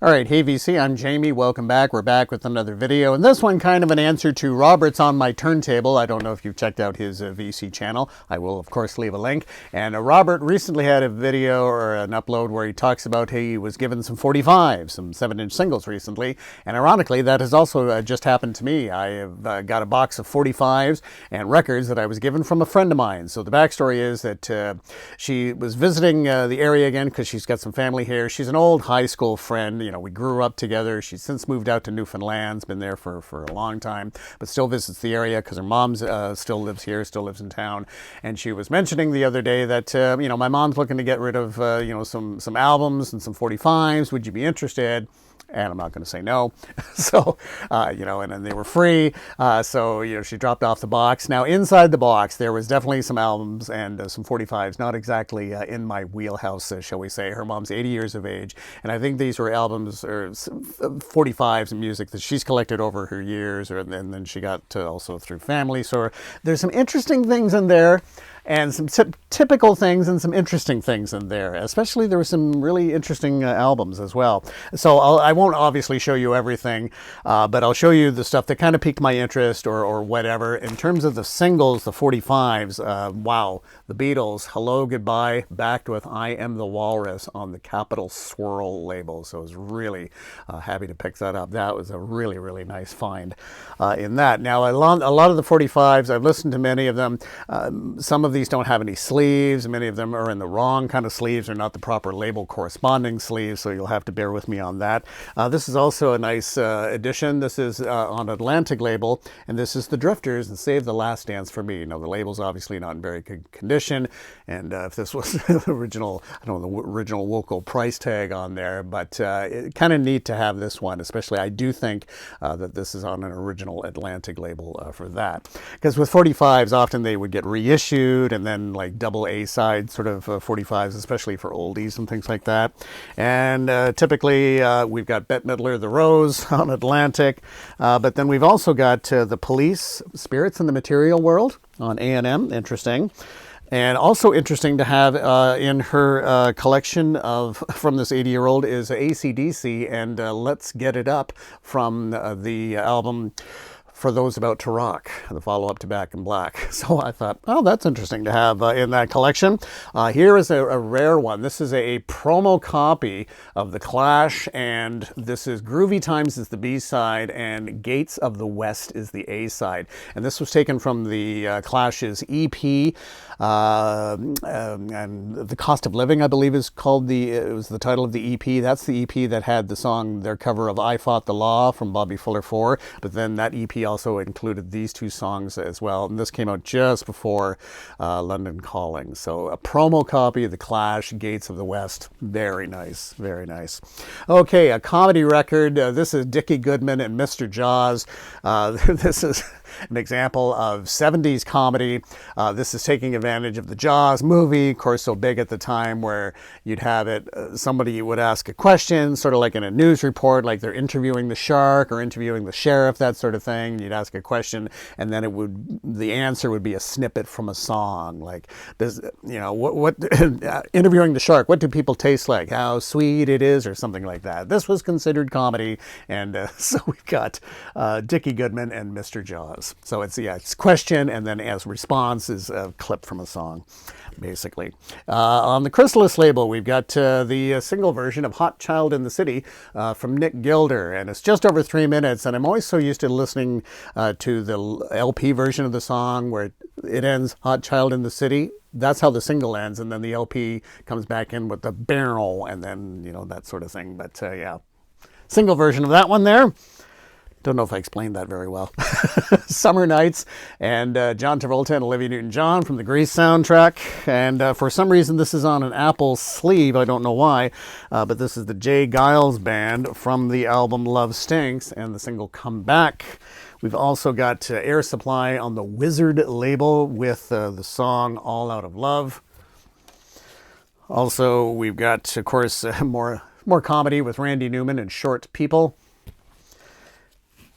All right, hey VC, I'm Jamie. Welcome back. We're back with another video. And this one kind of an answer to Robert's On My Turntable. I don't know if you've checked out his VC channel. I will, of course, leave a link. And Robert recently had a video or an upload where he talks about he was given some 45s, some 7-inch singles recently. And ironically, that has also just happened to me. I have got a box of 45s and records that I was given from a friend of mine. So the backstory is that she was visiting the area again because she's got some family here. She's an old high school friend. You know, we grew up together. She's since moved out to Newfoundland, been there for a long time, but still visits the area because her mom still lives here, still lives in town. And she was mentioning the other day that, you know, my mom's looking to get rid of, you know, some albums and some 45s. Would you be interested? And I'm not going to say no. So, you know, and then they were free. So, you know, she dropped off the box. Now, inside the box, there was definitely some albums and some 45s, not exactly in my wheelhouse, shall we say. Her mom's 80 years of age. And I think these were albums or 45s and music that she's collected over her years. And then she got also through family. So there's some interesting things in there. And some typical things and some interesting things in there. Especially there were some really interesting albums as well. So I won't obviously show you everything, but I'll show you the stuff that kind of piqued my interest or whatever. In terms of the singles, the 45s, wow. The Beatles, Hello, Goodbye, backed with I Am the Walrus on the Capital Swirl label. So I was really happy to pick that up. That was a really, really nice find in that. Now, a lot of the 45s, I've listened to many of them. Some of these don't have any sleeves. Many of them are in the wrong kind of sleeves or not the proper label corresponding sleeves, so you'll have to bear with me on that. This is also a nice edition. This is on Atlantic label, and this is the Drifters and Save the Last Dance for Me. You know, the label's obviously not in very good condition, and if this was the original, I don't know, the original local price tag on there, but it's kind of neat to have this one, especially I do think that this is on an original Atlantic label for that. Because with 45s, often they would get reissued, and then like double A-side sort of 45s, especially for oldies and things like that. And typically we've got Bette Midler, The Rose on Atlantic, but then we've also got The Police, Spirits in the Material World on A&M, interesting. And also interesting to have in her collection from this 80-year-old is AC/DC and Let's Get It Up from the album For Those About to Rock, the follow-up to Back in Black. So I thought, oh, that's interesting to have in that collection. Here is a rare one. This is a promo copy of The Clash, and this is Groovy Times is the B-side, and Gates of the West is the A-side. And this was taken from the Clash's EP, and The Cost of Living, I believe, is called it was the title of the EP. That's the EP that had the song, their cover of I Fought the Law from Bobby Fuller 4, but then that EP also included these two songs as well, and this came out just before London Calling. So a promo copy of The Clash, Gates of the West. Very nice, very nice. Okay, a comedy record. This is Dickie Goodman and Mr. Jaws. This is an example of 70s comedy. This is taking advantage of the Jaws movie, of course, so big at the time, where you'd have it, somebody would ask a question, sort of like in a news report, like they're interviewing the shark or interviewing the sheriff, that sort of thing. You'd ask a question, and then the answer would be a snippet from a song, like, you know, what interviewing the shark, what do people taste like, how sweet it is, or something like that. This was considered comedy, and so we've got Dickie Goodman and Mr. Jaws. So it's question, and then as response is a clip from a song, basically. On the Chrysalis label, we've got the single version of Hot Child in the City from Nick Gilder, and it's just over 3 minutes, and I'm always so used to listening to the LP version of the song where it ends, Hot Child in the City. That's how the single ends, and then the LP comes back in with the barrel, and then, you know, that sort of thing. But yeah, single version of that one there. Don't know if I explained that very well. Summer Nights, and John Travolta and Olivia Newton-John from the Grease soundtrack. And for some reason, this is on an Apple sleeve. I don't know why, but this is the Jay Giles Band from the album Love Stinks and the single Come Back. We've also got Air Supply on the Wizard label with the song All Out of Love. Also, we've got, of course, more comedy with Randy Newman and Short People.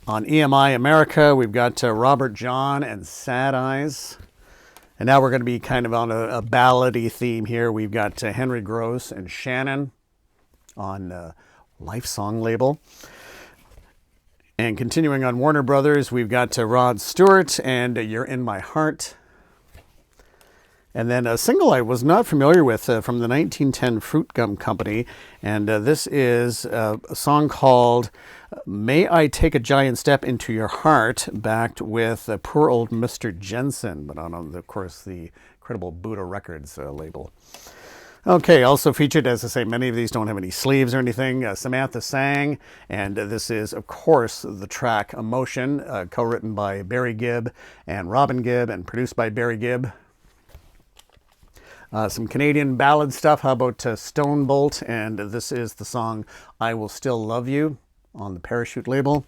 On EMI America, we've got Robert John and Sad Eyes. And now we're going to be kind of on a ballady theme here. We've got Henry Gross and Shannon on Life Song label. And continuing on Warner Brothers, we've got Rod Stewart and You're in My Heart. And then a single I was not familiar with from the 1910 Fruit Gum Company. And this is a song called May I Take a Giant Step into Your Heart, backed with Poor Old Mr. Jensen, but on, of course, the incredible Buddha Records label. Okay, also featured, as I say, many of these don't have any sleeves or anything. Samantha sang, and this is, of course, the track Emotion, co-written by Barry Gibb and Robin Gibb, and produced by Barry Gibb. Some Canadian ballad stuff. How about Stonebolt? And this is the song I Will Still Love You on the Parachute label.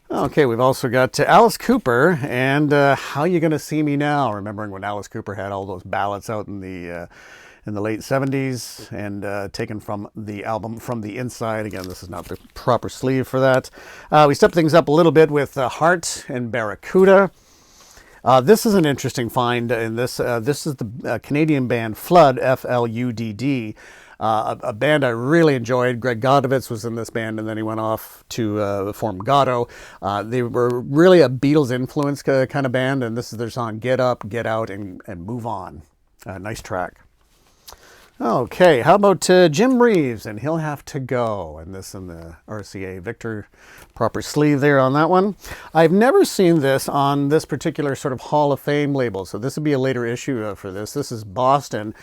Okay, we've also got Alice Cooper and How You Gonna See Me Now? Remembering when Alice Cooper had all those ballads out in the late 70s and taken from the album From the Inside. Again, this is not the proper sleeve for that. We stepped things up a little bit with Heart and Barracuda. This is an interesting find in this. This is the Canadian band Flood, F-L-U-D-D, a band I really enjoyed. Greg Godovitz was in this band, and then he went off to form Gatto. They were really a Beatles-influenced kind of band, and this is their song Get Up, Get Out, and Move On. Nice track. Okay, how about Jim Reeves and He'll Have to Go, and this in the RCA Victor proper sleeve there on that one. I've never seen this on this particular sort of Hall of Fame label, so this would be a later issue for this. This is Boston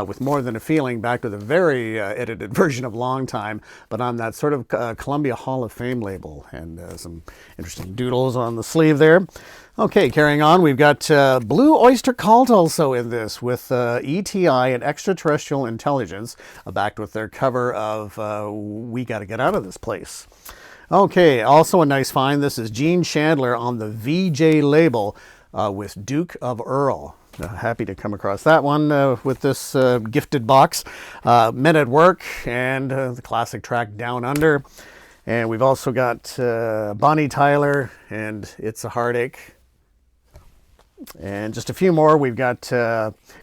with More Than a Feeling, back with a very edited version of Long Time, but on that sort of Columbia Hall of Fame label, and some interesting doodles on the sleeve there. Okay, carrying on, we've got Blue Oyster Cult also in this with ETI and Extraterrestrial Intelligence, backed with their cover of We Gotta Get Out of This Place. Okay, also a nice find. This is Gene Chandler on the VJ label with Duke of Earl. Happy to come across that one with this gifted box. Men at Work and the classic track Down Under. And we've also got Bonnie Tyler and It's a Heartache. And just a few more. We've got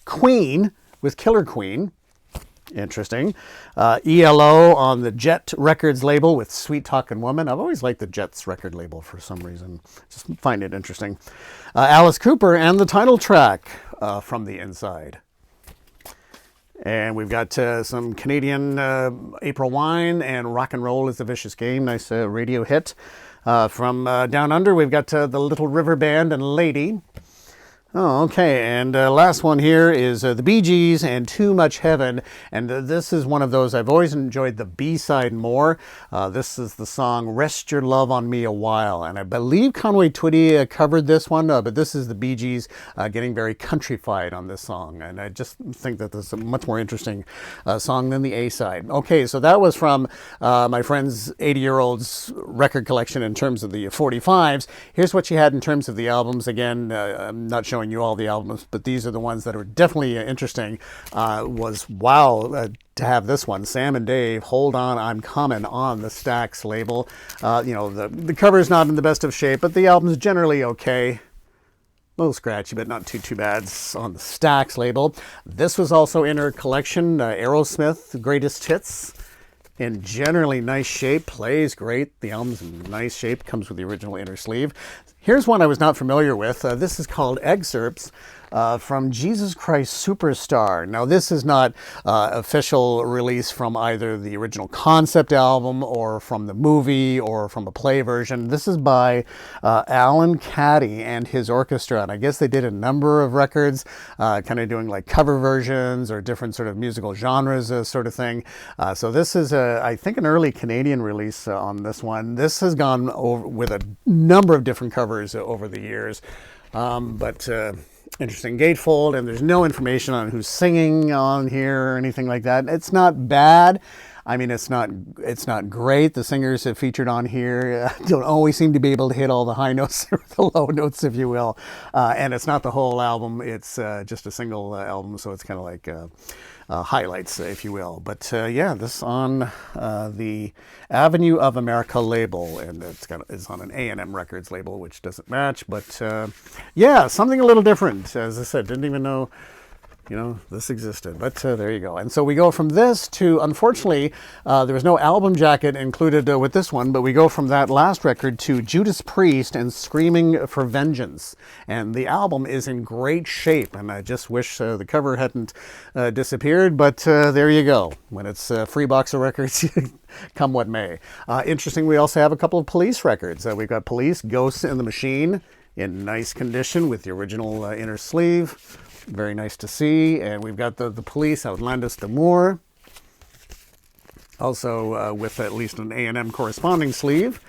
Queen with Killer Queen. Interesting. ELO on the Jet Records label with Sweet Talkin' Woman. I've always liked the Jets record label for some reason. Just find it interesting. Alice Cooper and the title track From the Inside. And we've got some Canadian April Wine and Rock and Roll is a Vicious Game. Nice radio hit. From Down Under, we've got the Little River Band and Lady. Oh, okay, and last one here is the Bee Gees and Too Much Heaven, and this is one of those, I've always enjoyed the B-side more. This is the song Rest Your Love on Me a While, and I believe Conway Twitty covered this one, but this is the Bee Gees getting very countryfied on this song, and I just think that this is a much more interesting song than the A-side. Okay, so that was from my friend's 80-year-old's record collection in terms of the 45's. Here's what she had in terms of the albums. Again, I'm not showing you all the albums, but these are the ones that are definitely interesting. Was wow to have this one, Sam and Dave, Hold On, I'm Coming, on the Stax label. You know, the cover's not in the best of shape, but the album's generally okay. A little scratchy, but not too bad on the Stax label. This was also in her collection, Aerosmith Greatest Hits. In generally nice shape, plays great. The album's in nice shape, comes with the original inner sleeve. Here's one I was not familiar with. This is called Excerpts from Jesus Christ Superstar. Now, this is not official release from either the original concept album or from the movie or from a play version. This is by Alan Caddy and his orchestra. And I guess they did a number of records, kind of doing like cover versions or different sort of musical genres sort of thing. So this is, I think, an early Canadian release on this one. This has gone over with a number of different covers over the years. But interesting gatefold, and there's no information on who's singing on here or anything like that. It's not bad. I mean, it's not great. The singers have featured on here don't always seem to be able to hit all the high notes or the low notes, if you will. And it's not the whole album. It's just a single album, so it's kind of like highlights, if you will. But yeah, this on the Avenue of America label, and it's on an A&M Records label, which doesn't match. But yeah, something a little different. As I said, didn't even know you know, this existed. But there you go. And so we go from this to, unfortunately, there was no album jacket included with this one, but we go from that last record to Judas Priest and Screaming for Vengeance. And the album is in great shape, and I just wish the cover hadn't disappeared, but there you go. When it's a free box of records, come what may. Interesting, we also have a couple of Police records. We've got Police, Ghosts in the Machine, in nice condition with the original inner sleeve. Very nice to see. And we've got the Police, Outlandos d'Amour, also with at least an A&M corresponding sleeve.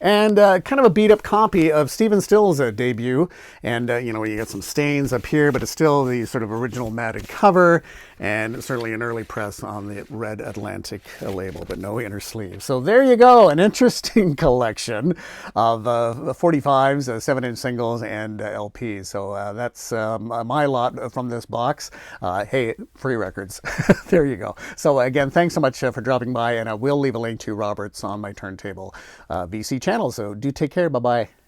And kind of a beat-up copy of Stephen Still's debut. And, you know, you got some stains up here, but it's still the sort of original matted cover, and certainly an early press on the Red Atlantic label, but no inner sleeve. So there you go, an interesting collection of 45's, 7-inch singles, and LPs. So that's my lot from this box. Hey, free records. There you go. So again, thanks so much for dropping by, and I will leave a link to Robert's On My Turntable VC channel. So do take care. Bye-bye.